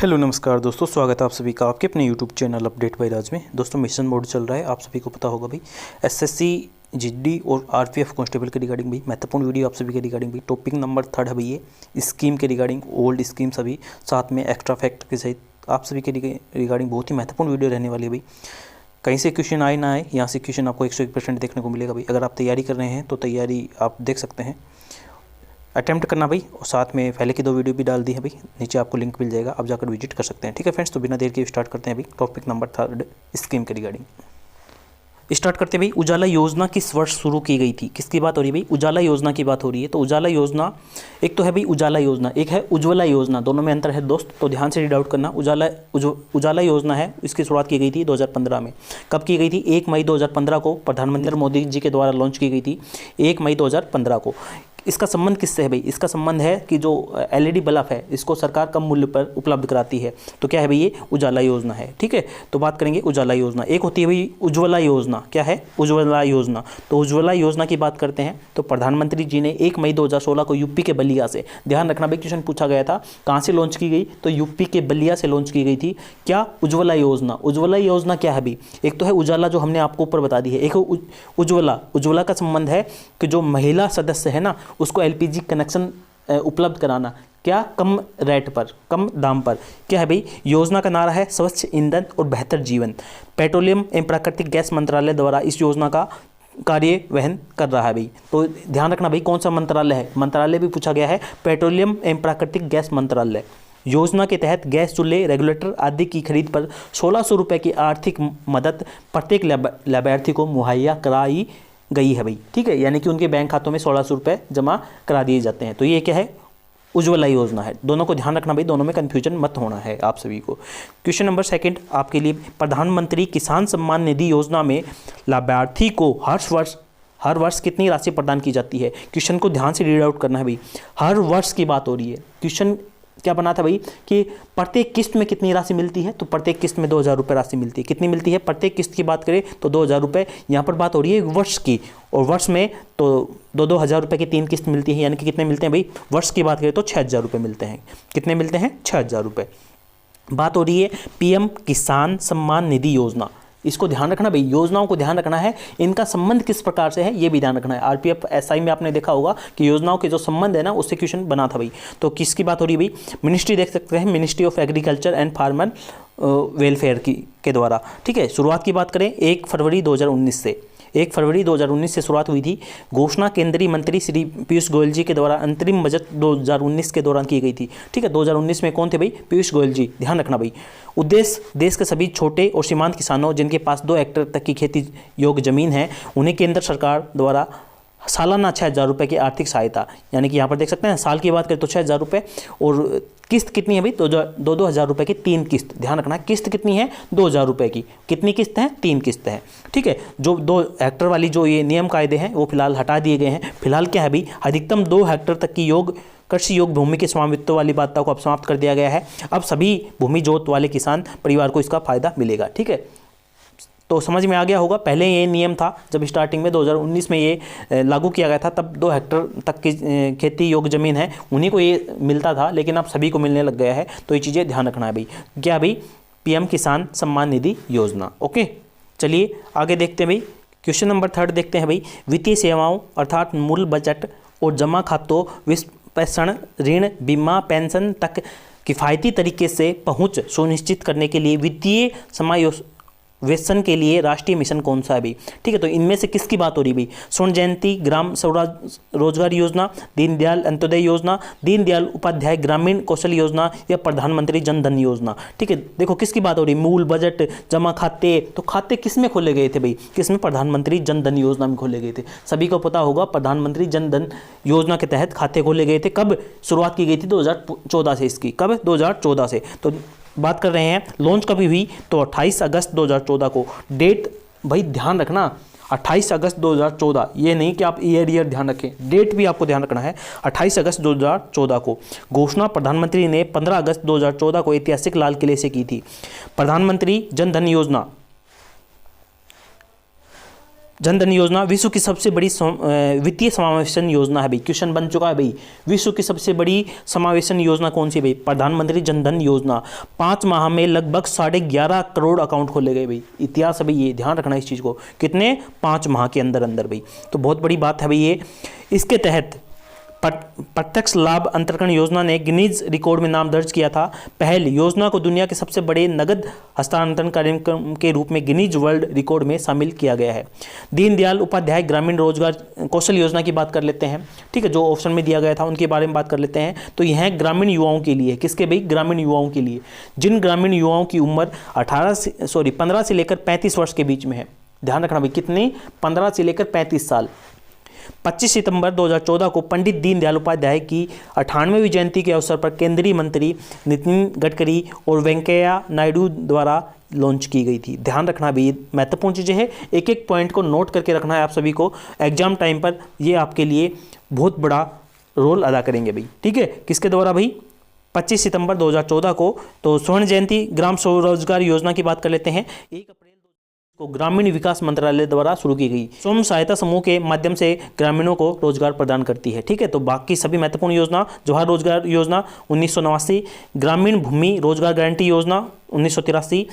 Hello नमस्कार दोस्तों, स्वागत है आप सभी का आपके अपने यूट्यूब चैनल अपडेट बाय राज में। दोस्तों मिशन मोड चल रहा है, आप सभी को पता होगा भाई। एसएससी जीडी और आरपीएफ कांस्टेबल के रिगार्डिंग भी महत्वपूर्ण वीडियो आप सभी के रिगार्डिंग भी। टॉपिक नंबर 3 है भाई ये स्कीम के रिगार्डिंग, ओल्ड स्कीम सभी साथ में एक्स्ट्रा फैक्ट के सहित आप सभी के रिगार्डिंग बहुत ही महत्वपूर्ण वीडियो रहने वाली है भाई। कहीं से क्वेश्चन आए ना आए, यहाँ से क्वेश्चन आपको 101% देखने को मिलेगा भाई। अगर आप तैयारी कर रहे हैं तो तैयारी आप देख सकते हैं, अटेम्प्ट करना भाई। और साथ में पहले की 2 वीडियो भी डाल दी है भाई, नीचे आपको लिंक मिल जाएगा, आप जाकर विजिट कर सकते हैं। ठीक है फ्रेंड्स, तो बिना देर के स्टार्ट करते हैं भाई। टॉपिक नंबर 3 स्कीम के रिगार्डिंग स्टार्ट करते हैं भाई। उजाला योजना किस वर्ष शुरू की गई थी? किसकी बात हो रही है भाई? उजाला योजना की बात हो रही है। तो उजाला योजना एक तो है भाई उजाला योजना, एक है उज्ज्वला योजना, दोनों में अंतर है दोस्त, तो ध्यान से रीड आउट करना। उजाला योजना है, इसकी शुरुआत की गई थी 2015 में। कब की गई थी? 1 मई 2015 को प्रधानमंत्री मोदी जी के द्वारा लॉन्च की गई थी, 1 मई 2015 को। इसका संबंध किससे है भाई? इसका संबंध है कि जो एलईडी बल्ब है इसको सरकार कम मूल्य पर उपलब्ध कराती है, तो क्या है भाई? ये उजाला योजना है। ठीक है, तो बात करेंगे उजाला योजना। एक होती है भाई उज्ज्वला योजना। क्या है? उज्ज्वला योजना। तो उज्ज्वला योजना की बात करते हैं तो प्रधानमंत्री जी ने 1 मई 2016 को यूपी के बलिया से, ध्यान रखना भाई क्वेश्चन पूछा गया था कहाँ से लॉन्च की गई, तो यूपी के बलिया से लॉन्च की गई थी। क्या? उज्ज्वला योजना। उज्ज्वला योजना क्या है भाई? एक तो है उजाला जो हमने आपको ऊपर बता दी है, एक उज्ज्वला। उज्ज्वला का संबंध है कि जो महिला सदस्य है ना उसको एलपीजी कनेक्शन उपलब्ध कराना। क्या? कम रेट पर, कम दाम पर। क्या है भाई? योजना का नारा है स्वच्छ ईंधन और बेहतर जीवन। पेट्रोलियम एवं प्राकृतिक गैस मंत्रालय द्वारा इस योजना का कार्यवहन कर रहा है भाई। तो ध्यान रखना भाई कौन सा मंत्रालय है, मंत्रालय भी पूछा गया है, पेट्रोलियम एवं प्राकृतिक गैस मंत्रालय। योजना के तहत गैस चूल्हे, रेगुलेटर आदि की खरीद पर 1600 रुपये की आर्थिक मदद प्रत्येक लाभार्थी को मुहैया कराई गई है भाई। ठीक है, यानी कि उनके बैंक खातों में 1600 रुपये जमा करा दिए जाते हैं। तो ये क्या है? उज्ज्वला योजना है। दोनों को ध्यान रखना भाई, दोनों में कन्फ्यूजन मत होना है आप सभी को। क्वेश्चन नंबर 2 आपके लिए, प्रधानमंत्री किसान सम्मान निधि योजना में लाभार्थी को हर वर्ष कितनी राशि प्रदान की जाती है? क्वेश्चन को ध्यान से रीड आउट करना है भाई। हर वर्ष की बात हो रही है। क्वेश्चन क्या बना था भाई कि प्रत्येक किस्त में कितनी राशि मिलती है? तो प्रत्येक किस्त में 2000 रुपये राशि मिलती है। कितनी मिलती है? प्रत्येक किस्त की बात करें तो 2000 रुपये। यहाँ पर बात हो रही है वर्ष की, और वर्ष में तो 2-2 हज़ार रुपये की 3 किस्त मिलती है, यानी कि कितने मिलते हैं भाई? वर्ष की बात करें तो 6000 रुपये मिलते हैं। कितने मिलते हैं? 6000 रुपये। बात हो रही है पीएम किसान सम्मान निधि योजना। इसको ध्यान रखना भाई, योजनाओं को ध्यान रखना है, इनका संबंध किस प्रकार से है ये भी ध्यान रखना है। आरपीएफ एसआई में आपने देखा होगा कि योजनाओं के जो संबंध है ना उससे क्वेश्चन बना था भाई। तो किसकी बात हो रही है भाई? मिनिस्ट्री देख सकते हैं, ministry of agriculture and farmer welfare के द्वारा। ठीक है, शुरुआत की बात करें 1 फरवरी 2019 से, 1 फरवरी 2019 से शुरुआत हुई थी। घोषणा केंद्रीय मंत्री श्री पीयूष गोयल जी के द्वारा अंतरिम बजट 2019 के दौरान की गई थी। ठीक है, 2019 में कौन थे भाई? पीयूष गोयल जी। ध्यान रखना भाई। उद्देश्य देश के सभी छोटे और सीमांत किसानों जिनके पास 2 हेक्टेयर तक की खेती योग्य जमीन है उन्हें केंद्र सरकार द्वारा सालाना 6000 रुपये की आर्थिक सहायता, यानी कि यहाँ पर देख सकते हैं साल की बात करें तो 6000 रुपये, और किस्त कितनी है भाई? तो 2-2 हज़ार रुपये की 3 किस्त। ध्यान रखना किस्त कितनी है? 2000 रुपये की। कितनी किस्त है? 3 किस्त है। ठीक है, जो 2 हेक्टेयर वाली जो ये नियम कायदे हैं वो फिलहाल हटा दिए गए हैं। फिलहाल क्या है भाई? अधिकतम 2 हेक्टेयर तक की कृषि योग भूमि के स्वामित्व वाली बाध्यता को अब समाप्त कर दिया गया है। अब सभी भूमि जोत वाले किसान परिवार को इसका फायदा मिलेगा। ठीक है, तो समझ में आ गया होगा। पहले ये नियम था जब स्टार्टिंग में 2019 में ये लागू किया गया था, तब 2 हेक्टेयर तक की खेती योग्य ज़मीन है उन्हीं को ये मिलता था, लेकिन अब सभी को मिलने लग गया है। तो ये चीज़ें ध्यान रखना है भाई। क्या भाई? पीएम किसान सम्मान निधि योजना। ओके, चलिए आगे देखते हैं भाई। क्वेश्चन नंबर 3 देखते हैं भाई। वित्तीय सेवाओं अर्थात मूल बजट और जमा खातों, वित्तपोषण, ऋण, बीमा, पेंशन तक किफ़ायती तरीके से पहुँच सुनिश्चित करने के लिए वित्तीय वेतन के लिए राष्ट्रीय मिशन कौन सा है भाई? ठीक है, तो इनमें से किसकी बात हो रही है भाई? स्वर्ण जयंती ग्राम स्वराज रोजगार योजना, दीनदयाल अंत्योदय योजना, दीनदयाल उपाध्याय ग्रामीण कौशल योजना, या प्रधानमंत्री जन धन योजना। ठीक है, देखो किसकी बात हो रही है? मूल बजट, जमा खाते। तो खाते किस में खोले गए थे भाई? किसमें? प्रधानमंत्री जन धन योजना में खोले गए थे। सभी को पता होगा प्रधानमंत्री जन धन योजना के तहत खाते खोले गए थे। कब शुरुआत की गई थी? 2014 से इसकी। कब? 2014 से। तो बात कर रहे हैं लॉन्च कभी हुई? तो 28 अगस्त 2014 को। डेट भाई ध्यान रखना, 28 अगस्त 2014, ये नहीं कि आप ईयर ध्यान रखें, डेट भी आपको ध्यान रखना है। 28 अगस्त 2014 को घोषणा प्रधानमंत्री ने 15 अगस्त 2014 को ऐतिहासिक लाल किले से की थी। प्रधानमंत्री जन धन योजना जनधन योजना विश्व की सबसे बड़ी वित्तीय समावेशन योजना है भाई। क्वेश्चन बन चुका है भाई, विश्व की सबसे बड़ी समावेशन योजना कौन सी भाई? प्रधानमंत्री जनधन योजना। 5 माह में लगभग 11.5 करोड़ अकाउंट खोले गए भाई। इतिहास है भाई, ये ध्यान रखना इस चीज़ को। कितने? 5 माह के अंदर अंदर भाई। तो बहुत बड़ी बात है भाई ये। इसके तहत प्रत्यक्ष लाभ अंतरण योजना ने गिनीज रिकॉर्ड में नाम दर्ज किया था। पहल योजना को दुनिया के सबसे बड़े नगद हस्तांतरण कार्यक्रम के रूप में गिनीज वर्ल्ड रिकॉर्ड में शामिल किया गया है। दीनदयाल उपाध्याय ग्रामीण रोजगार कौशल योजना की बात कर लेते हैं, ठीक है, जो ऑप्शन में दिया गया था उनके बारे में बात कर लेते हैं। तो यह ग्रामीण युवाओं के लिए, किसके भाई? ग्रामीण युवाओं के लिए, जिन ग्रामीण युवाओं की उम्र 15 से लेकर 35 वर्ष के बीच में है। ध्यान रखना भाई, कितनी? 15 से लेकर 35 साल। 25 सितंबर 2014 को पंडित दीनदयाल उपाध्याय की 98वीं जयंती के अवसर पर केंद्रीय मंत्री नितिन गडकरी और वेंकैया नायडू द्वारा लॉन्च की गई थी। ध्यान रखना भी, ये महत्वपूर्ण चीज़ें हैं, एक एक पॉइंट को नोट करके रखना है आप सभी को। एग्जाम टाइम पर ये आपके लिए बहुत बड़ा रोल अदा करेंगे भाई, ठीक है। किसके द्वारा भाई? 25 सितंबर 2014 को। तो स्वर्ण जयंती ग्राम स्वरोजगार योजना की बात कर लेते हैं। 1 अप्रैल को ग्रामीण विकास मंत्रालय द्वारा शुरू की गई स्वयं सहायता समूह के माध्यम से ग्रामीणों को रोजगार प्रदान करती है, ठीक है। तो बाकी सभी महत्वपूर्ण योजना, जवाहर रोजगार योजना 1989, ग्रामीण भूमि रोजगार गारंटी योजना 1983,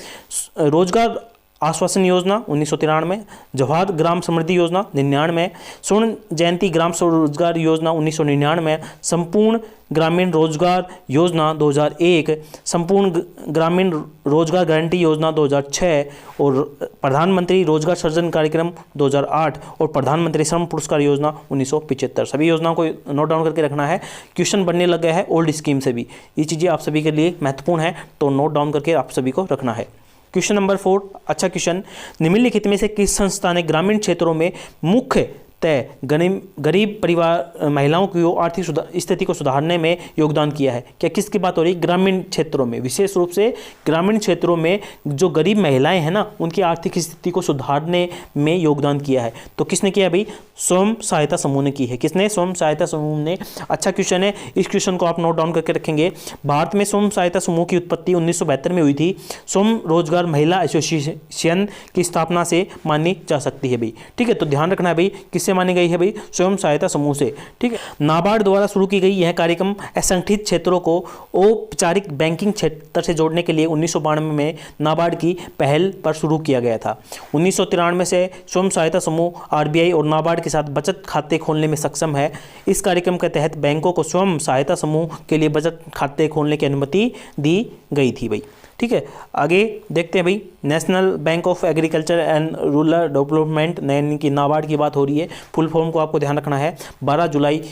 रोजगार आश्वासन योजना 1993, जवाहर ग्राम समृद्धि योजना 99, स्वर्ण जयंती ग्राम स्वरोजगार योजना 1999, संपूर्ण ग्रामीण रोजगार योजना 2001, संपूर्ण ग्रामीण रोजगार गारंटी योजना 2006 और प्रधानमंत्री रोजगार सृजन कार्यक्रम 2008 और प्रधानमंत्री श्रम पुरस्कार योजना 1975। सभी योजनाओं को नोट डाउन करके रखना है। क्वेश्चन बनने लग गया है ओल्ड स्कीम से भी, ये चीज़ें आप सभी के लिए महत्वपूर्ण है, तो नोट डाउन करके आप सभी को रखना है। क्वेश्चन नंबर 4, अच्छा क्वेश्चन। निम्नलिखित में से किस संस्था ने ग्रामीण क्षेत्रों में मुख्य गरीब परिवार महिलाओं की आर्थिक स्थिति को सुधारने में योगदान किया है? क्या किसकी बात हो रही है? ग्रामीण क्षेत्रों में, विशेष रूप से ग्रामीण क्षेत्रों में जो गरीब महिलाएं हैं ना, उनकी आर्थिक स्थिति को सुधारने में योगदान किया है। तो किसने किया भाई? स्वयं सहायता समूह ने की है। किसने? स्वयं सहायता समूह ने। अच्छा क्वेश्चन है, इस क्वेश्चन को आप नोट डाउन करके रखेंगे। भारत में स्वयं सहायता समूह की उत्पत्ति 1972 में हुई थी। स्वयं रोजगार महिला एसोसिएशन की स्थापना से मानी जा सकती है भाई, ठीक है। तो ध्यान रखना है भाई, किससे मानी गई है भाई? स्वयं सहायता समूह से, ठीक है। नाबार्ड द्वारा शुरू की गई यह कार्यक्रम असंगठित क्षेत्रों को औपचारिक बैंकिंग क्षेत्र से जोड़ने के लिए 1992 में नाबार्ड की पहल पर शुरू किया गया था। 1993 से स्वयं सहायता समूह आरबीआई और नाबार्ड के साथ बचत खाते खोलने में सक्षम है। इस कार्यक्रम के तहत बैंकों को स्वयं सहायता समूह के लिए बचत खाते खोलने की अनुमति दी गई थी भाई, ठीक है। आगे देखते हैं भाई, national bank of agriculture and rural development यानी कि नाबार्ड की बात हो रही है। फुल फॉर्म को आपको ध्यान रखना है। 12 जुलाई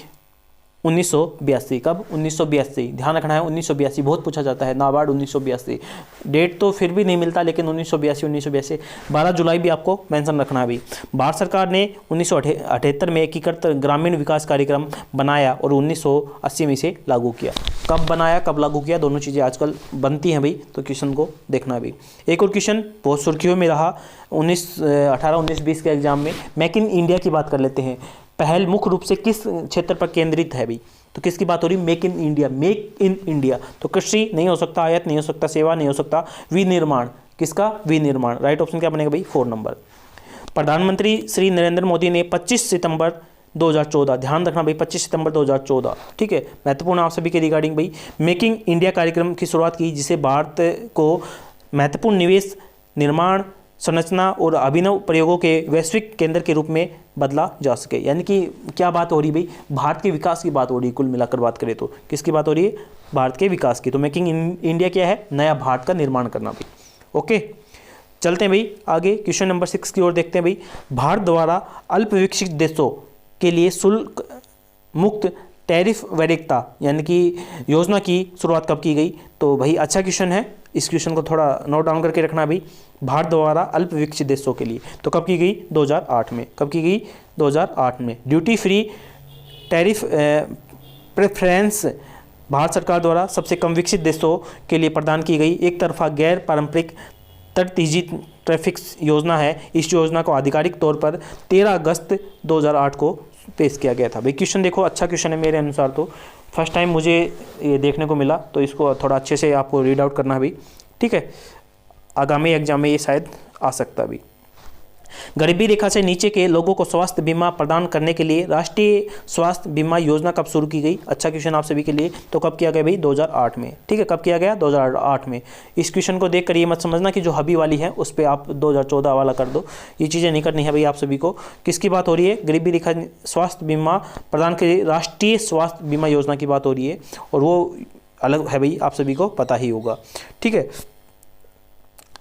1982। कब? 1982। ध्यान रखना है 1982, बहुत पूछा जाता है नाबार्ड 1982। डेट तो फिर भी नहीं मिलता, लेकिन 1982 12 जुलाई भी आपको मेंशन रखना है भाई। भारत सरकार ने 1978 में एकीकृत ग्रामीण विकास कार्यक्रम बनाया और 1980 में इसे लागू किया। कब बनाया, कब लागू किया, दोनों चीज़ें आजकल बनती हैं भाई, तो क्वेश्चन को देखना है भाई। एक और क्वेश्चन बहुत सुर्खियों में रहा 19-20 के एग्जाम में, मेक इन इंडिया की बात कर लेते हैं। पहल मुख्य रूप से किस क्षेत्र पर केंद्रित है भाई? तो किसकी बात हो रही? Make in India. Make in India तो कृषि नहीं हो सकता, आयात नहीं हो सकता, सेवा नहीं हो सकता, विनिर्माण। किसका? विनिर्माण। राइट ऑप्शन क्या बनेगा भाई? 4 नंबर। प्रधानमंत्री श्री नरेंद्र मोदी ने 25 सितंबर 2014, ध्यान रखना भाई 25 सितंबर 2014, ठीक है, महत्वपूर्ण आप सभी के रिगार्डिंग भाई, मेकिंग इंडिया कार्यक्रम की शुरुआत की, जिसे भारत को महत्वपूर्ण निवेश, निर्माण, संरचना और अभिनव प्रयोगों के वैश्विक केंद्र के रूप में बदला जा सके। यानी कि क्या बात हो रही भाई? भारत के विकास की बात हो रही है। कुल मिलाकर बात करें तो किसकी बात हो रही है? भारत के विकास की। तो मेकिंग इंडिया क्या है? नया भारत का निर्माण करना भाई। ओके, चलते हैं भाई आगे क्वेश्चन नंबर 6 की ओर देखते हैं भाई। भारत द्वारा अल्प विकसित देशों के लिए शुल्क मुक्त टैरिफ वैरिकता यानी कि योजना की शुरुआत कब की गई? तो भाई अच्छा क्वेश्चन है, इस क्वेश्चन को थोड़ा नोट डाउन करके रखना भाई। भारत द्वारा अल्प विकसित देशों के लिए तो कब की गई? 2008 में। कब की गई? 2008 में। Duty free tariff preference Bharat सरकार द्वारा सबसे कम विकसित देशों के लिए प्रदान की गई एक तरफा गैर पारंपरिक तटतीजी ट्रैफिक योजना है। इस योजना को आधिकारिक तौर पर 13 अगस्त 2008 को पेश किया गया था। भाई क्वेश्चन देखो, अच्छा क्वेश्चन है मेरे अनुसार, तो फर्स्ट टाइम मुझे ये देखने को मिला, तो इसको थोड़ा अच्छे से आपको रीड आउट करना है भाई, ठीक है। आगामी एग्जाम में ये शायद आ सकता है भाई। गरीबी रेखा से नीचे के लोगों को स्वास्थ्य बीमा प्रदान करने के लिए राष्ट्रीय स्वास्थ्य बीमा योजना कब शुरू की गई? अच्छा क्वेश्चन आप सभी के लिए। तो कब किया गया भाई? 2008 में। ठीक है, कब किया गया? 2008 में। इस क्वेश्चन को देख कर ये मत समझना कि जो हबी वाली है उस पर आप 2014 वाला कर दो, ये चीज़ें नहीं करनी है भाई आप सभी को। किसकी बात हो रही है? गरीबी रेखा स्वास्थ्य बीमा प्रदान के लिए राष्ट्रीय स्वास्थ्य बीमा योजना की बात हो रही है, और वो अलग है भाई, आप सभी को पता ही होगा। ठीक है,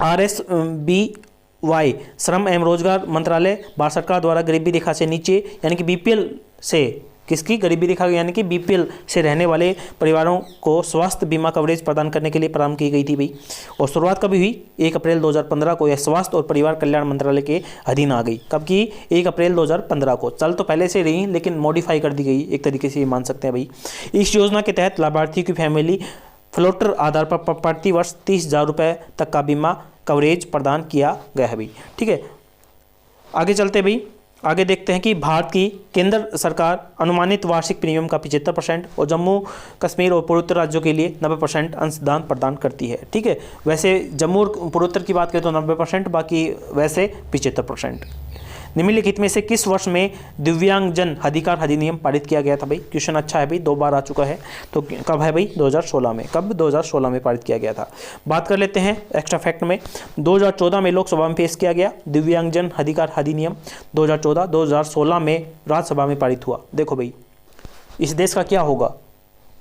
RSBY श्रम एवं रोजगार मंत्रालय भारत सरकार द्वारा गरीबी रेखा से नीचे यानी कि बीपीएल से, किसकी? गरीबी रेखा यानी कि बीपीएल से रहने वाले परिवारों को स्वास्थ्य बीमा कवरेज प्रदान करने के लिए प्रारंभ की गई थी भाई। और शुरुआत कभी हुई? 1 अप्रैल 2015 को यह स्वास्थ्य और परिवार कल्याण मंत्रालय के अधीन आ गई। कब की? 1 अप्रैल 2015 को। चल तो पहले से रही लेकिन मॉडिफाई कर दी गई, एक तरीके से ये मान सकते हैं भाई। इस योजना के तहत लाभार्थियों की फैमिली फ्लोटर आधार पर प्रति वर्ष 30,000 रुपये तक का बीमा कवरेज प्रदान किया गया है भाई। ठीक है, आगे चलते भाई, आगे देखते हैं कि भारत की केंद्र सरकार अनुमानित वार्षिक प्रीमियम का 75% और जम्मू कश्मीर और पूर्वोत्तर राज्यों के लिए 90% अंशदान प्रदान करती है। ठीक है, वैसे जम्मू और पूर्वोत्तर की बात करें तो 90%, बाकी वैसे 75%। निम्नलिखित में से किस वर्ष में दिव्यांगजन अधिकार अधिनियम पारित किया गया था भाई? क्वेश्चन अच्छा है भाई, 2 बार आ चुका है। तो कब है भाई? 2016 में। कब? 2016 में पारित किया गया था। बात कर लेते हैं एक्स्ट्रा फैक्ट में। 2014 में लोकसभा में पेश किया गया दिव्यांगजन अधिकार अधिनियम 2014, 2016 में राज्यसभा में पारित हुआ। देखो भाई, इस देश का क्या होगा,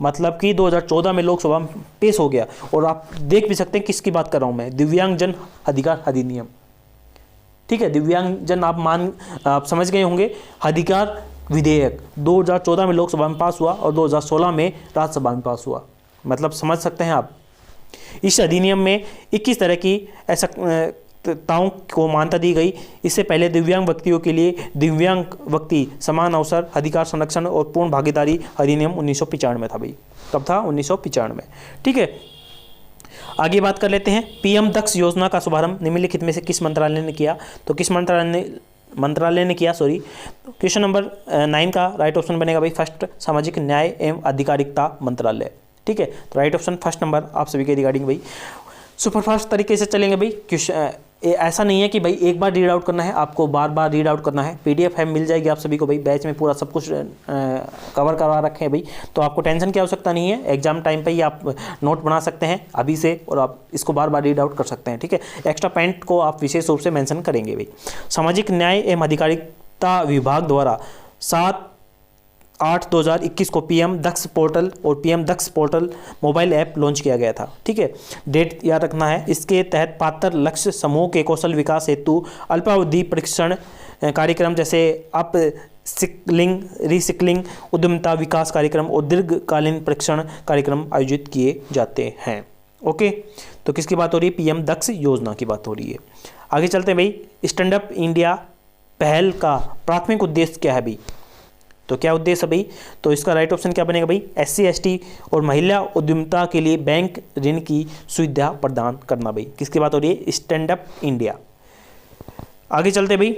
मतलब कि 2014 में लोकसभा में पेश हो गया, और आप देख भी सकते हैं किसकी बात कर रहा हूँ मैं, दिव्यांगजन अधिकार अधिनियम। ठीक है, दिव्यांगजन आप समझ गए होंगे। अधिकार विधेयक 2014 में लोकसभा में पास हुआ और 2016 में राज्यसभा में पास हुआ, मतलब समझ सकते हैं आप। इस अधिनियम में 21 तरह की आवश्यकताओं को मान्यता दी गई। इससे पहले दिव्यांग व्यक्तियों के लिए दिव्यांग व्यक्ति समान अवसर अधिकार संरक्षण और पूर्ण भागीदारी अधिनियम 1995 में था भाई। कब था? 1995 में। ठीक है, आगे बात कर लेते हैं। पीएम दक्ष योजना का शुभारंभ निम्नलिखित में से किस मंत्रालय ने किया? तो किस मंत्रालय ने किया, सॉरी। क्वेश्चन नंबर 9 का राइट ऑप्शन बनेगा भाई फर्स्ट, सामाजिक न्याय एवं अधिकारिता मंत्रालय। ठीक है, तो राइट ऑप्शन फर्स्ट नंबर आप सभी के रिगार्डिंग भाई। सुपरफास्ट तरीके से चलेंगे भाई। क्वेश्चन ऐसा नहीं है कि भाई एक बार रीड आउट करना है, आपको बार बार रीड आउट करना है। पीडीएफ है, मिल जाएगी आप सभी को भाई, बैच में पूरा सब कुछ कवर करवा रखे हैं भाई, तो आपको टेंशन की आवश्यकता नहीं है। एग्जाम टाइम पे ही आप नोट बना सकते हैं अभी से, और आप इसको बार बार रीड आउट कर सकते हैं। ठीक है, एक्स्ट्रा पॉइंट को आप विशेष रूप से मेंशन करेंगे भाई। सामाजिक न्याय एवं अधिकारिता विभाग द्वारा 7/8/2021 को पीएम दक्ष पोर्टल और पीएम दक्ष पोर्टल मोबाइल ऐप लॉन्च किया गया था। ठीक है, डेट याद रखना है। इसके तहत पात्र लक्ष्य समूह के कौशल विकास हेतु अल्पावधि प्रशिक्षण कार्यक्रम जैसे अप स्किलिंग, रीस्किलिंग, उद्यमिता विकास कार्यक्रम और दीर्घकालीन प्रशिक्षण कार्यक्रम आयोजित किए जाते हैं। ओके, तो किसकी बात हो रही है? पीएम दक्ष योजना की बात हो रही है। आगे चलते हैं भाई। स्टैंड अप इंडिया पहल का प्राथमिक उद्देश्य क्या है भाई? तो क्या उद्देश्य है भाई? तो इसका राइट ऑप्शन क्या बनेगा भाई? SC/ST और महिला उद्यमिता के लिए बैंक ऋण की सुविधा प्रदान करना भाई। किसकी बात हो रही है? Stand up India. आगे चलते भाई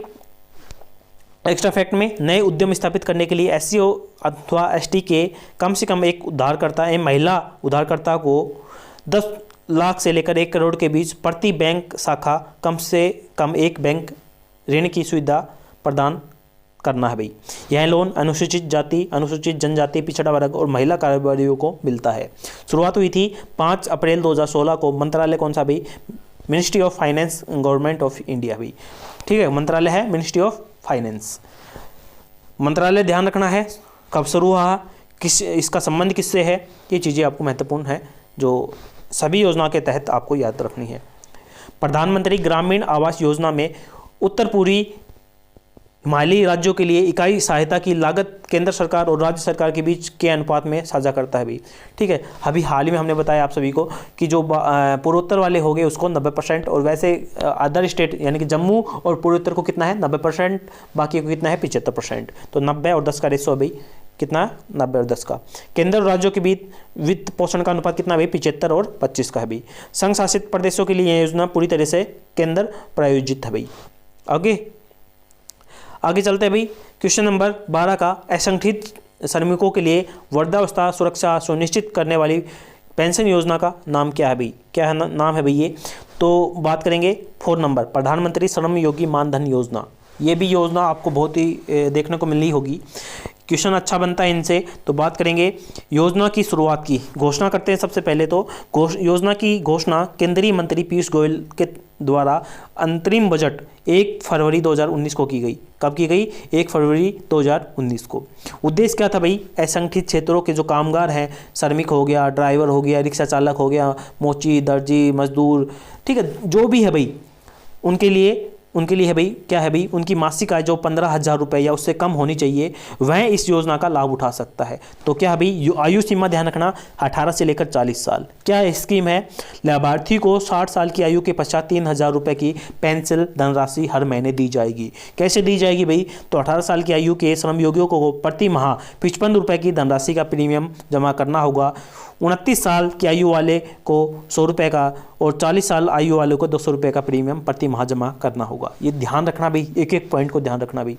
एक्स्ट्रा फैक्ट में। नए उद्यम स्थापित करने के लिए SC अथवा ST के कम से कम एक उधारकर्ता एवं महिला उधारकर्ता को 10 लाख से लेकर 1 करोड़ के बीच प्रति बैंक शाखा कम से कम एक बैंक ऋण की सुविधा प्रदान करना है भाई। यह लोन अनुसूचित जाति, अनुसूचित जनजाति, पिछड़ा वर्ग और महिला कारोबारियों को मिलता है। शुरुआत हुई थी 5 अप्रैल 2016 को। मंत्रालय कौन सा भाई? Ministry of finance, government of India भाई। ठीक है, मंत्रालय है मिनिस्ट्री ऑफ फाइनेंस। मंत्रालय ध्यान रखना है कब शुरू हुआ, किस, इसका संबंध किससे है, ये चीज़ें आपको महत्वपूर्ण है जो सभी योजना के तहत आपको याद रखनी है। प्रधानमंत्री ग्रामीण आवास योजना में उत्तर पूर्वी हिमालयी राज्यों के लिए इकाई सहायता की लागत केंद्र सरकार और राज्य सरकार के बीच के अनुपात में साझा करता है भी। ठीक है, अभी हाल ही में हमने बताया आप सभी को कि जो पूर्वोत्तर वाले हो गए उसको 90%, और वैसे अदर स्टेट यानी कि जम्मू और पूर्वोत्तर को कितना है? 90%, बाकी को कितना है? 75%। तो 90 और 10 का रेशो है भाई, कितना है? 90 और 10 का। केंद्र और राज्यों के बीच वित्त पोषण का अनुपात कितना है भाई? 75 और 25 का है भाई। संघ शासित प्रदेशों के लिए यह योजना पूरी तरह से केंद्र प्रायोजित है भाई। आगे चलते हैं भाई। क्वेश्चन नंबर 12 का असंगठित श्रमिकों के लिए वृद्धावस्था सुरक्षा सुनिश्चित करने वाली पेंशन योजना का नाम क्या है भाई? क्या है नाम है भाई ये? तो बात करेंगे 4 नंबर प्रधानमंत्री श्रम योगी मानधन योजना। ये भी योजना आपको बहुत ही देखने को मिली होगी, क्वेश्चन अच्छा बनता है इनसे। तो बात करेंगे योजना की शुरुआत की घोषणा करते हैं। सबसे पहले तो योजना की घोषणा केंद्रीय मंत्री पीयूष गोयल के द्वारा अंतरिम बजट 1 फरवरी 2019 को की गई। कब की गई? 1 फरवरी 2019 को। उद्देश्य क्या था भाई? असंगठित क्षेत्रों के जो कामगार हैं, श्रमिक हो गया, ड्राइवर हो गया, रिक्शा चालक हो गया, मोची, दर्जी, मजदूर, ठीक है, जो भी है भाई, उनके लिए है भाई, क्या है भाई, उनकी मासिक आय जो 15,000 रुपये या उससे कम होनी चाहिए, वह इस योजना का लाभ उठा सकता है। तो क्या है भाई, आयु सीमा ध्यान रखना 18 से लेकर 40 साल। क्या स्कीम है? लाभार्थी को 60 साल की आयु के पश्चात 3,000 रुपये की पेंशन धनराशि हर महीने दी जाएगी। कैसे दी जाएगी भाई? तो 18 साल की आयु के श्रमयोगियों को प्रति माह 55 रुपये की धनराशि का प्रीमियम जमा करना होगा। 29 साल की आयु वाले को 100 रुपये का और 40 साल आयु वाले को 200 रुपये का प्रीमियम प्रति माह जमा करना होगा। ये ध्यान रखना भाई, एक एक पॉइंट को ध्यान रखना भाई।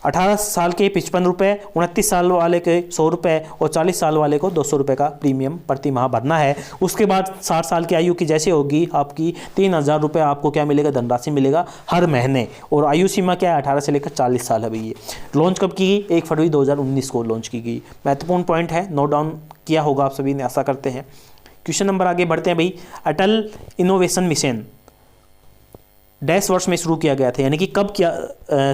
18 साल के 55 रुपये, 29 साल वाले के 100 रुपये और 40 साल वाले को 200 रुपये का प्रीमियम प्रति माह भरना है। उसके बाद 60 साल की आयु की जैसे होगी आपकी 3,000 रुपये आपको क्या मिलेगा? धनराशि मिलेगा हर महीने। और आयु सीमा क्या है? 18 से लेकर 40 साल है भाई। ये लॉन्च कब की गई? 1 फरवरी 2019 को लॉन्च की गई। महत्वपूर्ण पॉइंट है, नोट डाउन किया होगा आप सभी ने, आशा करते हैं। क्वेश्चन नंबर आगे बढ़ते हैं भाई। अटल इनोवेशन मिशन डैश वर्ष में शुरू किया गया था, यानी कि कब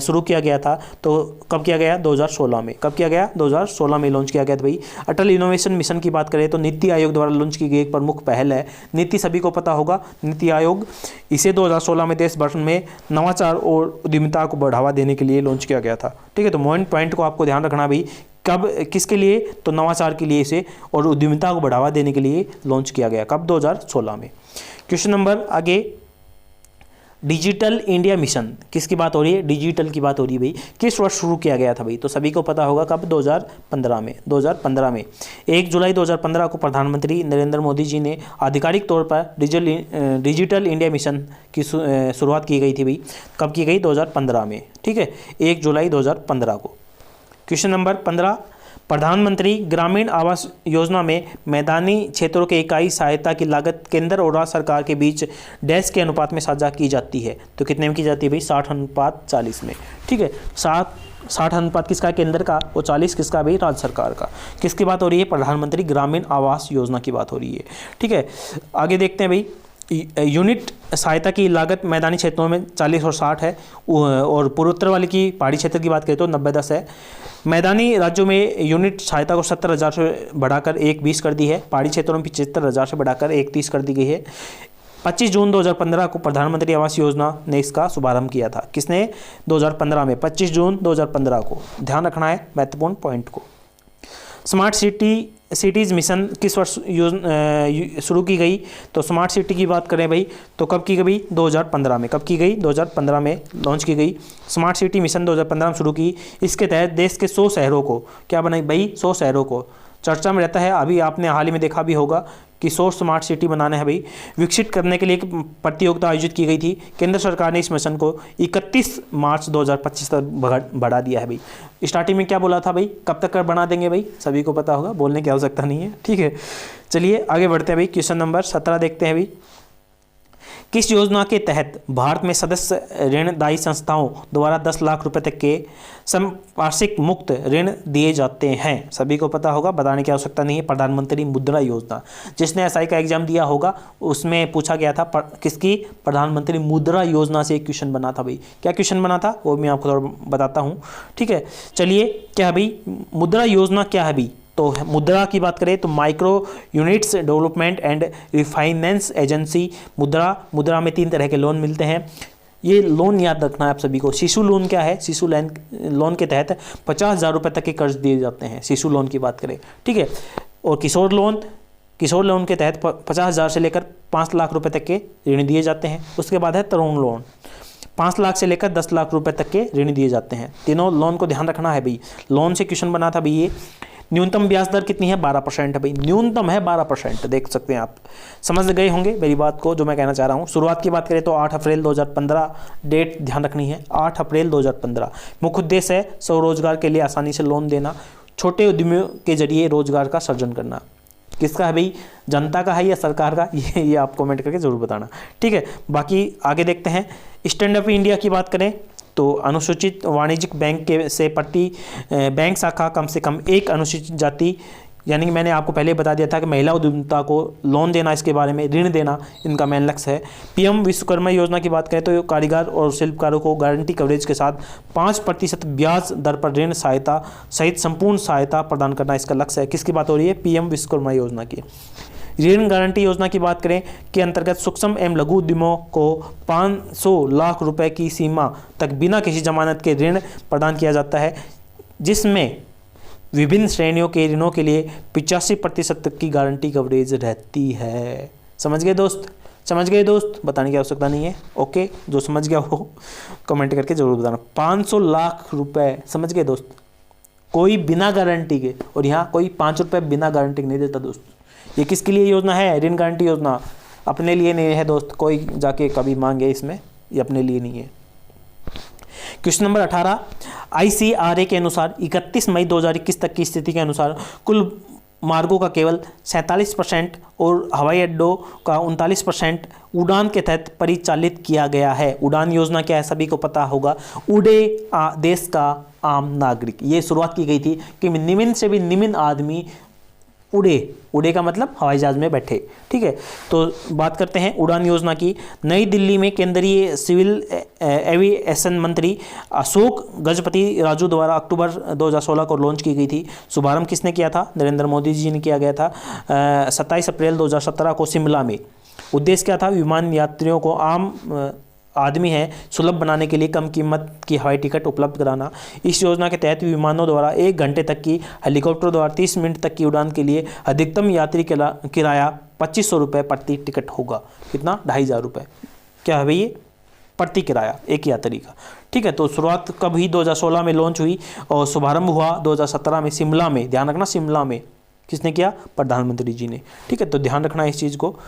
शुरू किया गया था? तो कब किया गया? 2016 में। कब किया गया? 2016 में लॉन्च किया गया था भाई। अटल इनोवेशन मिशन की बात करें तो नीति आयोग द्वारा लॉन्च की गई एक प्रमुख पहल है। नीति सभी को पता होगा, नीति आयोग, इसे 2016 में देश भर में नवाचार और उद्यमिता को बढ़ावा देने के लिए लॉन्च किया गया था। ठीक है, तो मेन पॉइंट को आपको ध्यान रखना भाई। कब, किसके लिए? तो नवाचार के लिए इसे और उद्यमिता को बढ़ावा देने के लिए लॉन्च किया गया। कब? 2016 में। क्वेश्चन नंबर आगे, डिजिटल इंडिया मिशन किसकी बात हो रही है? डिजिटल की बात हो रही है भाई। किस वर्ष शुरू किया गया था भाई? तो सभी को पता होगा, कब? 2015 में। 2015 में 1 जुलाई 2015 को प्रधानमंत्री नरेंद्र मोदी जी ने आधिकारिक तौर पर डिजिटल इंडिया मिशन की शुरुआत की गई थी भाई। कब की गई? 2015 में। ठीक है, 1 जुलाई 2015 को। क्वेश्चन नंबर 15, प्रधानमंत्री ग्रामीण आवास योजना में मैदानी क्षेत्रों के इकाई सहायता की लागत केंद्र और राज्य सरकार के बीच डैश के अनुपात में साझा की जाती है। तो कितने में की जाती है भाई? 60:40 में। ठीक है, 60 अनुपात किसका? केंद्र का, और 40 किसका भाई? राज्य सरकार का। किसकी बात हो रही है? प्रधानमंत्री ग्रामीण आवास योजना की बात हो रही है। ठीक है, आगे देखते हैं भाई। यूनिट सहायता की लागत मैदानी क्षेत्रों में 40 और 60 है, और पूर्वोत्तर वाले की पहाड़ी क्षेत्र की बात करें तो 90-10 है। मैदानी राज्यों में यूनिट सहायता को 70,000 से बढ़ाकर 120 कर दी है। पहाड़ी क्षेत्रों में 75,000 से बढ़ाकर 130 कर दी गई है। 25 जून 2015 को प्रधानमंत्री आवास योजना ने इसका शुभारंभ किया था। किसने? 2015 में, 25 जून 2015 को। ध्यान रखना है महत्वपूर्ण पॉइंट को। स्मार्ट सिटीज़ मिशन किस वर्ष शुरू की गई? तो स्मार्ट सिटी की बात करें भाई तो कब की गई? 2015 में। कब की गई? 2015 में लॉन्च की गई। स्मार्ट सिटी मिशन 2015 में शुरू की। इसके तहत देश के 100 शहरों को क्या बनाई भाई? 100 शहरों को चर्चा में रहता है। अभी आपने हाल ही में देखा भी होगा कि 100 स्मार्ट सिटी बनाने हैं भाई, विकसित करने के लिए एक प्रतियोगिता आयोजित की गई थी। केंद्र सरकार ने इस मिशन को 31 मार्च 2025 तक बढ़ा दिया है भाई। स्टार्टिंग में क्या बोला था भाई? कब तक बना देंगे भाई? सभी को पता होगा, बोलने की आवश्यकता नहीं है। ठीक है, चलिए आगे बढ़ते हैं भाई। क्वेश्चन नंबर 17 देखते हैं भाई। किस योजना के तहत भारत में सदस्य ऋणदायी संस्थाओं द्वारा 10 लाख रुपए तक के वार्षिक मुक्त ऋण दिए जाते हैं? सभी को पता होगा, बताने की आवश्यकता नहीं है। प्रधानमंत्री मुद्रा योजना, जिसने एसआई का एग्जाम दिया होगा उसमें पूछा गया था किसकी? प्रधानमंत्री मुद्रा योजना से एक क्वेश्चन बना था भाई। क्या क्वेश्चन बना था वो मैं आपको थोड़ा बताता हूँ। ठीक है, चलिए क्या है भाई मुद्रा योजना क्या है भाई? तो मुद्रा की बात करें तो micro units development and refinance agency मुद्रा में 3 तरह के लोन मिलते हैं। ये लोन याद रखना है आप सभी को। शिशु लोन क्या है? शिशु लोन के तहत 50,000 रुपये तक के कर्ज दिए जाते हैं, शिशु लोन की बात करें। ठीक है, और किशोर लोन के तहत 50,000 से लेकर 5 लाख रुपये तक के ऋण दिए जाते हैं। उसके बाद है तरुण लोन, 5 लाख से लेकर 10 लाख रुपये तक के ऋण दिए जाते हैं। तीनों लोन को ध्यान रखना है भाई। लोन से क्वेश्चन बना था भाई ये। न्यूनतम ब्याज दर कितनी है? 12% है भाई। न्यूनतम है 12%, देख सकते हैं आप। समझ गए होंगे मेरी बात को, जो मैं कहना चाह रहा हूँ। शुरुआत की बात करें तो 8 अप्रैल 2015, डेट ध्यान रखनी है, 8 अप्रैल 2015। मुख्य उद्देश्य है स्वरोजगार के लिए आसानी से लोन देना, छोटे उद्यमियों के जरिए रोजगार का सृजन करना। किसका है भाई, जनता का है या सरकार का, ये आप कमेंट करके जरूर बताना, ठीक है। बाकी आगे देखते हैं। स्टैंड अप इंडिया की बात करें तो अनुसूचित वाणिज्यिक बैंक के से प्रति बैंक शाखा कम से कम एक अनुसूचित जाति, यानी कि मैंने आपको पहले बता दिया था कि महिला उद्यमिता को लोन देना, इसके बारे में ऋण देना इनका मेन लक्ष्य है। पीएम विश्वकर्मा योजना की बात करें तो कारीगर और शिल्पकारों को गारंटी कवरेज के साथ 5% ब्याज दर पर ऋण सहायता सहित संपूर्ण सहायता प्रदान करना इसका लक्ष्य है। किसकी बात हो रही है, पीएम विश्वकर्मा योजना की। ऋण गारंटी योजना की बात करें के अंतर्गत सूक्ष्म एवं लघु उद्यमों को 500 लाख रुपए की सीमा तक बिना किसी जमानत के ऋण प्रदान किया जाता है, जिसमें विभिन्न श्रेणियों के ऋणों के लिए 85% तक की गारंटी कवरेज रहती है। समझ गए दोस्त, समझ गए दोस्त, बताने की आवश्यकता नहीं है। ओके, जो समझ गया वो कमेंट करके जरूर बताना। 500 लाख रुपए, समझ गए दोस्त, कोई बिना गारंटी के, और यहाँ कोई 5 रुपये बिना गारंटी के नहीं देता दोस्त। ये किसके लिए योजना है, ऋण गारंटी योजना, अपने लिए नहीं है दोस्त, कोई जाके कभी मांगे इसमें, ये अपने लिए नहीं है। क्वेश्चन नंबर 18, ICRA के अनुसार 31 मई 2021 तक की स्थिति के अनुसार कुल मार्गों का केवल 47% और हवाई अड्डों का 39% उड़ान के तहत परिचालित किया गया है। उड़ान योजना क्या है सभी को पता होगा, उड़े देश का आम नागरिक। ये शुरुआत की गई थी कि निम्न से भी निम्न आदमी उड़े, उड़े का मतलब हवाई जहाज में बैठे, ठीक है। तो बात करते हैं उड़ान योजना की। नई दिल्ली में केंद्रीय सिविल एविएशन मंत्री अशोक गजपति राजू द्वारा अक्टूबर 2016 को लॉन्च की गई थी। शुभारंभ किसने किया था, नरेंद्र मोदी जी ने किया गया था 27 अप्रैल 2017 को शिमला में। उद्देश्य क्या था, विमान यात्रियों को आम आदमी है सुलभ बनाने के लिए कम कीमत की हवाई टिकट उपलब्ध कराना। इस योजना के तहत विमानों द्वारा 1 घंटे तक की, हेलीकॉप्टर द्वारा 30 मिनट तक की उड़ान के लिए अधिकतम यात्री किराया 2500 रुपये प्रति टिकट होगा। कितना, 2500 रुपये क्या है भाई ये प्रति किराया एक यात्री का, ठीक है। तो शुरुआत कब हुई, 2016 में लॉन्च हुई और शुभारंभ हुआ 2017 में शिमला में। ध्यान रखना, शिमला में किसने किया, प्रधानमंत्री जी ने, ठीक है। तो ध्यान रखना इस चीज़ को,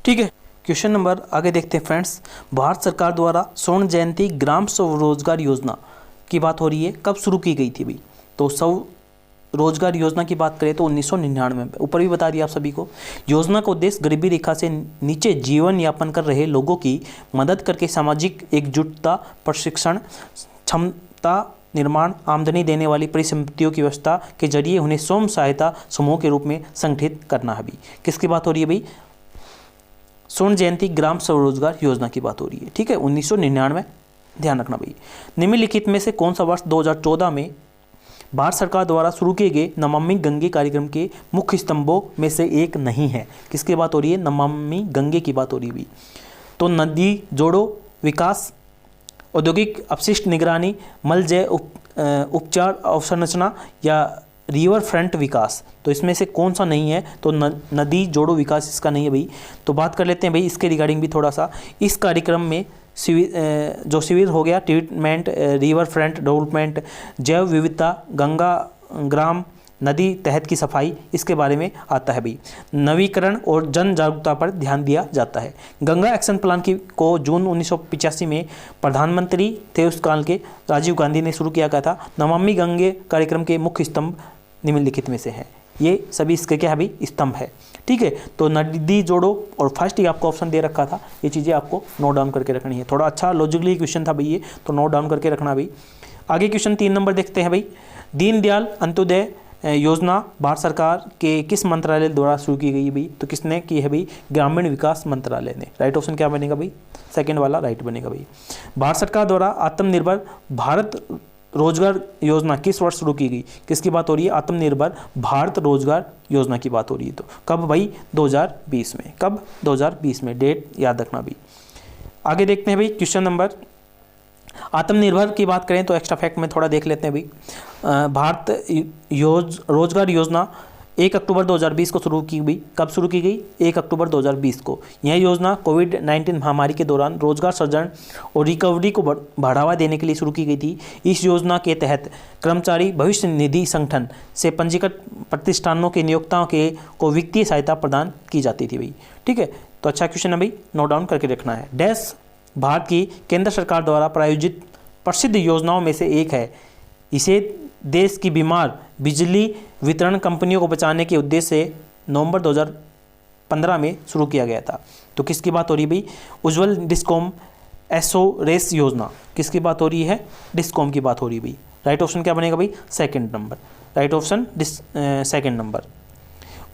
ठीक है। क्वेश्चन नंबर आगे देखते हैं फ्रेंड्स। भारत सरकार द्वारा स्वर्ण जयंती ग्राम स्वरोजगार योजना की बात हो रही है, कब शुरू की गई थी भाई, तो स्वरोजगार योजना की बात करें तो 1999 में, ऊपर भी बता दिया आप सभी को। योजना का उद्देश्य गरीबी रेखा से नीचे जीवन यापन कर रहे लोगों की मदद करके सामाजिक एकजुटता, प्रशिक्षण, क्षमता निर्माण, आमदनी देने वाली परिसंपत्तियों की व्यवस्था के जरिए उन्हें स्वयं सहायता समूह के रूप में संगठित करना है भाई। किसकी बात हो रही है भाई, स्वर्ण जयंती ग्राम स्वरोजगार योजना की बात हो रही है, ठीक है, 1999। ध्यान रखना भाई। निम्नलिखित में से कौन सा वर्ष 2014 में भारत सरकार द्वारा शुरू किए गए नमामि गंगे कार्यक्रम के मुख्य स्तंभों में से एक नहीं है। किसकी बात हो रही है, नमामि गंगे की बात हो रही है भाई। तो नदी जोड़ो विकास, औद्योगिक अपशिष्ट निगरानी, मलजय उपचार अवसंरचना या रिवर फ्रंट विकास, तो इसमें से कौन सा नहीं है, तो नदी जोड़ो विकास इसका नहीं है भाई। तो बात कर लेते हैं भाई इसके रिगार्डिंग भी थोड़ा सा। इस कार्यक्रम में जो शिविर हो गया, ट्रीटमेंट, रिवर फ्रंट डेवलपमेंट, जैव विविधता, गंगा ग्राम नदी तहत की सफाई, इसके बारे में आता है भाई। नवीकरण और जन जागरूकता पर ध्यान दिया जाता है। गंगा एक्शन प्लान को जून 1985 में प्रधानमंत्री थे उस काल के राजीव गांधी ने शुरू किया गया था। नमामि गंगे कार्यक्रम के मुख्य स्तंभ निम्नलिखित में से हैं। ये सभी इसके क्या है भाई, स्तंभ है, ठीक है। तो नदी जोड़ो और फर्स्ट ही आपको ऑप्शन दे रखा था, ये चीज़ें आपको नोट डाउन करके रखनी है। थोड़ा अच्छा लॉजिकली क्वेश्चन था भाई ये, तो नोट डाउन करके रखना भाई। आगे क्वेश्चन 3 नंबर देखते हैं भाई। दीनदयाल अंत्योदय योजना भारत सरकार के किस मंत्रालय द्वारा शुरू की गई भाई, तो किसने की है भाई, ग्रामीण विकास मंत्रालय ने। राइट ऑप्शन क्या बनेगा भाई, सेकंड वाला राइट बनेगा भाई। भारत सरकार द्वारा आत्मनिर्भर भारत रोजगार योजना किस वर्ष शुरू की गई, किसकी बात हो रही है, आत्मनिर्भर भारत रोजगार योजना की बात हो रही है। तो कब भाई, 2020 में। कब, 2020 में, डेट याद रखना भाई। आगे देखते हैं भाई क्वेश्चन नंबर, आत्मनिर्भर की बात करें तो एक्स्ट्रा फैक्ट में थोड़ा देख लेते हैं भाई। भारत रोजगार योजना 1 अक्टूबर 2020 को शुरू की गई। कब शुरू की गई, 1 अक्टूबर 2020 को। यह योजना कोविड-19 महामारी के दौरान रोजगार सृजन और रिकवरी को बढ़ावा देने के लिए शुरू की गई थी। इस योजना के तहत कर्मचारी भविष्य निधि संगठन से पंजीकृत प्रतिष्ठानों के नियोक्ताओं को वित्तीय सहायता प्रदान की जाती थी भाई, ठीक है। तो अच्छा क्वेश्चन है भाई, नोट डाउन करके रखना है। डैश भारत की केंद्र सरकार द्वारा प्रायोजित प्रसिद्ध योजनाओं में से एक है। इसे देश की बीमार बिजली वितरण कंपनियों को बचाने के उद्देश्य से नवंबर 2015 में शुरू किया गया था। तो किसकी बात हो रही है भाई? उज्ज्वल डिस्कॉम एसओरेस योजना। किसकी बात हो रही है? डिस्कॉम की बात हो रही है भाई। राइट ऑप्शन क्या बनेगा भाई? Second number. Right option second number.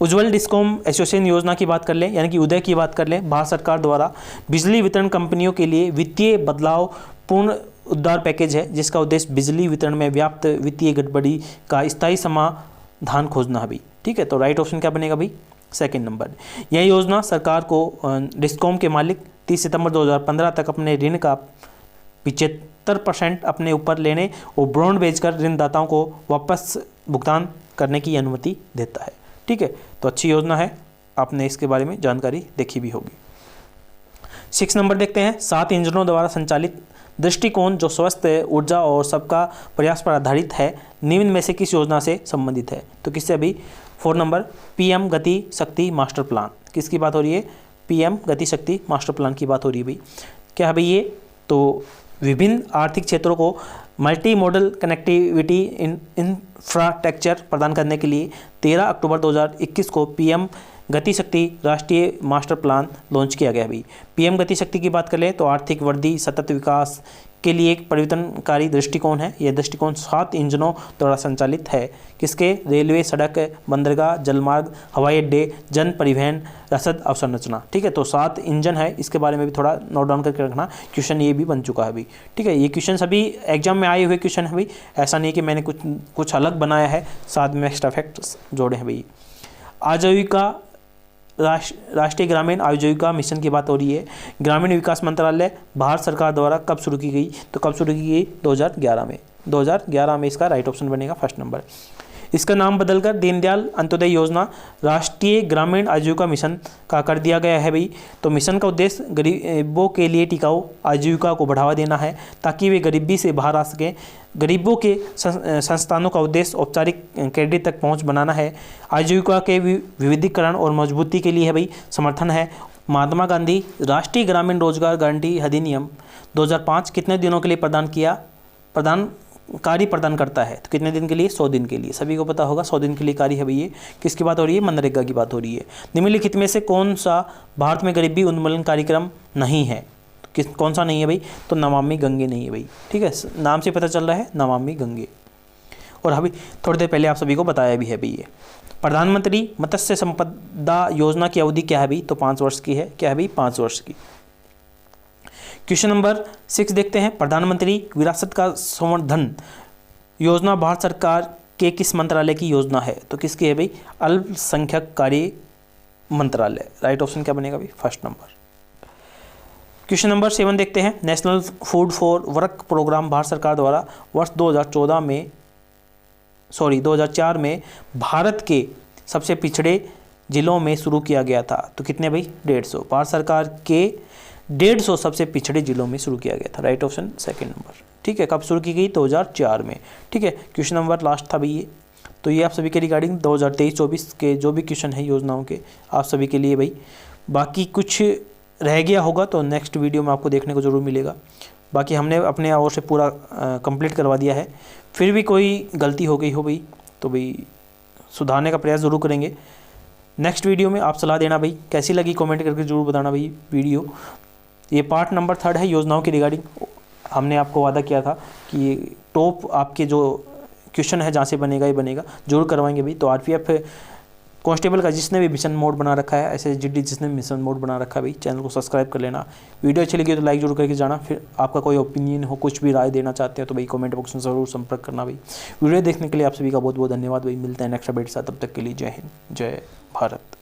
Ujjwal discom association योजना की बात कर लें, यानी कि उदय की बात कर लें। भारत सरकार द्वारा बिजली वितरण कंपनियों के लिए वित्तीय बदलाव पूर्ण उद्धार पैकेज है, जिसका उद्देश्य बिजली वितरण में व्याप्त वित्तीय गड़बड़ी का स्थायी समाधान खोजना है भाई। ठीक है, तो राइट ऑप्शन क्या बनेगा भाई? Second number. यह योजना सरकार को डिस्कॉम के मालिक 30 सितंबर 2015 तक अपने ऋण का 75% अपने ऊपर लेने और बॉन्ड बेचकर ऋणदाताओं को वापस भुगतान करने की अनुमति देता है। ठीक है, तो अच्छी योजना है, आपने इसके बारे में जानकारी देखी भी होगी। 6 नंबर देखते हैं। 7 इंजनों द्वारा संचालित दृष्टिकोण जो स्वस्थ ऊर्जा और सबका प्रयास पर आधारित है, निम्न में से किस योजना से संबंधित है? तो किससे अभी? 4 नंबर, पीएम गति शक्ति मास्टर प्लान। किसकी बात हो रही है? पीएम गति शक्ति मास्टर प्लान की बात हो रही है भाई। क्या है भाई ये? तो विभिन्न आर्थिक क्षेत्रों को मल्टी मॉडल कनेक्टिविटी इंफ्रास्ट्रक्चर प्रदान करने के लिए 13 अक्टूबर 2021 को पीएम गति शक्ति राष्ट्रीय मास्टर प्लान लॉन्च किया गया भाई। पीएम गति शक्ति की बात करें तो आर्थिक वृद्धि सतत विकास के लिए एक परिवर्तनकारी दृष्टिकोण है। यह दृष्टिकोण 7 इंजनों द्वारा संचालित है। किसके? रेलवे, सड़क, बंदरगाह, जलमार्ग, हवाई अड्डे, जन परिवहन, रसद अवसंरचना। ठीक है, तो 7 इंजन है, इसके बारे में भी थोड़ा नोट डाउन करके रखना। क्वेश्चन ये भी बन चुका है अभी। ठीक है, ये क्वेश्चन सभी एग्जाम में आए हुए क्वेश्चन है भाई, ऐसा नहीं कि मैंने कुछ अलग बनाया है, साथ में एक्स्ट्रा फैक्ट्स जोड़े हैं भाई। आजीविका राष्ट्रीय ग्रामीण आजीविका मिशन की बात हो रही है। ग्रामीण विकास मंत्रालय भारत सरकार द्वारा कब शुरू की गई? तो कब शुरू की गई? 2011 में। 2011 में इसका राइट ऑप्शन बनेगा फर्स्ट नंबर। इसका नाम बदलकर दीनदयाल अंत्योदय योजना राष्ट्रीय ग्रामीण आजीविका मिशन का कर दिया गया है भाई। तो मिशन का उद्देश्य गरीबों के लिए टिकाऊ आजीविका को बढ़ावा देना है ताकि वे गरीबी से बाहर आ सकें। गरीबों के संस्थानों का उद्देश्य औपचारिक क्रेडिट तक पहुंच बनाना है। आजीविका के विविधीकरण और मजबूती के लिए है भाई समर्थन है। महात्मा गांधी राष्ट्रीय ग्रामीण रोजगार गारंटी अधिनियम 2005 कितने दिनों के लिए कार्य प्रदान करता है? तो कितने दिन के लिए? 100 दिन के लिए। सभी को पता होगा 100 दिन के लिए कार्य है भाई ये। किसकी बात हो रही है? मनरेगा की बात हो रही है। निम्नलिखित में से कौन सा भारत में गरीबी उन्मूलन कार्यक्रम नहीं है? कौन सा नहीं है भाई? तो नमामि गंगे नहीं है भाई। ठीक है, नाम से पता चल रहा है नमामि गंगे। और अभी थोड़ी देर पहले आप सभी को बताया भी है भाई ये। प्रधानमंत्री मत्स्य संपदा योजना की अवधि क्या है भाई? तो 5 वर्ष की है। क्या है भाई? 5 वर्ष की। क्वेश्चन नंबर 6 देखते हैं। प्रधानमंत्री विरासत का संवर्धन योजना भारत सरकार के किस मंत्रालय की योजना है? तो किसकी है भाई? अल्पसंख्यक कार्य मंत्रालय। राइट ऑप्शन क्या बनेगा भाई? First number. क्वेश्चन नंबर 7 देखते हैं। National food for work programme Bharat सरकार द्वारा वर्ष 2004 में भारत के सबसे पिछड़े जिलों में शुरू किया गया था। तो कितने भाई? 150। भारत सरकार के 150 सबसे पिछड़े जिलों में शुरू किया गया था। Right option second number. ठीक है, कब शुरू की गई? 2004 में। ठीक है, क्वेश्चन नंबर लास्ट था भाई ये। तो ये आप सभी के रिगार्डिंग 2023-24 के जो भी क्वेश्चन है योजनाओं के, आप सभी के लिए भाई। बाकी कुछ रह गया होगा तो नेक्स्ट वीडियो में आपको देखने को ज़रूर मिलेगा। बाकी हमने अपने ओर से पूरा कंप्लीट करवा दिया है। फिर भी कोई गलती हो गई हो भाई तो भाई सुधारने का प्रयास ज़रूर करेंगे। नेक्स्ट वीडियो में आप सलाह देना भाई, कैसी लगी कमेंट करके ज़रूर बताना भाई वीडियो। ये पार्ट नंबर 3 है योजनाओं की रिगार्डिंग। हमने आपको वादा किया था कि ये टॉप आपके जो क्वेश्चन है जहाँ से बनेगा, ये बनेगा जरूर करवाएंगे भाई। तो आरपीएफ कांस्टेबल का जिसने भी मिशन मोड बना रखा है, ऐसे जीडी जिसने भी मिशन मोड बना रखा है भाई, चैनल को सब्सक्राइब कर लेना। वीडियो अच्छी लगी तो लाइक जरूर करके जाना। फिर आपका कोई ओपिनियन हो, कुछ भी राय देना चाहते हो तो भाई कमेंट बॉक्स में ज़रूर संपर्क करना भाई। वीडियो देखने के लिए आप सभी का बहुत बहुत धन्यवाद भाई। मिलते हैं नेक्स्ट अपडेट के साथ, तब तक के लिए जय हिंद, जय भारत।